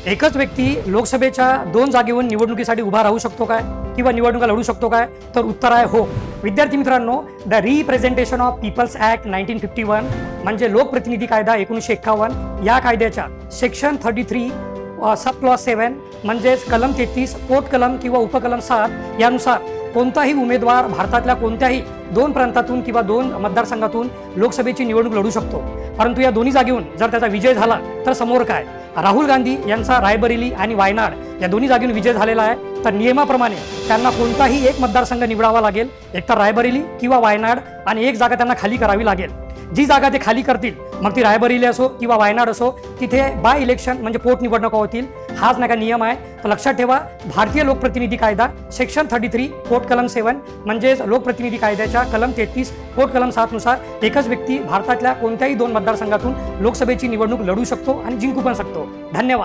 एकच व्यक्ती लोकसभेच्या 2 जागेवरून निवडणुकीसाठी उभा राहू शकतो काय किंवा निवडणुका लढू शकतो काय? तर उत्तर आहे हो. विद्यार्थी मित्रांनो, the representation of people's act 1951 म्हणजे लोकप्रतिनिधी कायदा 1951 या कायद्याच्या सेक्शन 33 सब क्लॉज 7 म्हणजेच कलम 33 पोट कलम किंवा उपकलम 7 यानुसार कोणताही उमेदवार भारतातल्या कोणत्याही 2 प्रांतातून किंवा 2 मतदारसंघातून लोकसभेची निवडणूक लढू शकतो. परंतु या दोन्ही जागेहून जर त्याचा विजय झाला तर समोर काय? राहुल गांधी यांचा रायबरेली आणि वायनाड या दोन्ही जागेहून विजय झालेला आहे. तर नियमाप्रमाणे त्यांना कोणताही एक मतदारसंघ निवडावा लागेल, एक तर रायबरेली किंवा वायनाड, आणि एक जागा त्यांना खाली करावी लागेल. जी जागा ते खाली करतील, मग ती रायबरेली असो किंवा वायनाड असो, तिथे बाय इलेक्शन म्हणजे पोटनिवडणुका होतील. हाच नाही का नियम आहे. तर लक्षात ठेवा, भारतीय लोकप्रतिनिधी कायदा सेक्शन 33 पोट कलम 7 म्हणजेच लोकप्रतिनिधी कायद्याच्या कलम 33 पोट कलम 7 नुसार एकच व्यक्ती भारतातल्या कोणत्याही 2 मतदारसंघातून लोकसभेची निवडणूक लढू शकतो आणि जिंकू पण शकतो. धन्यवाद.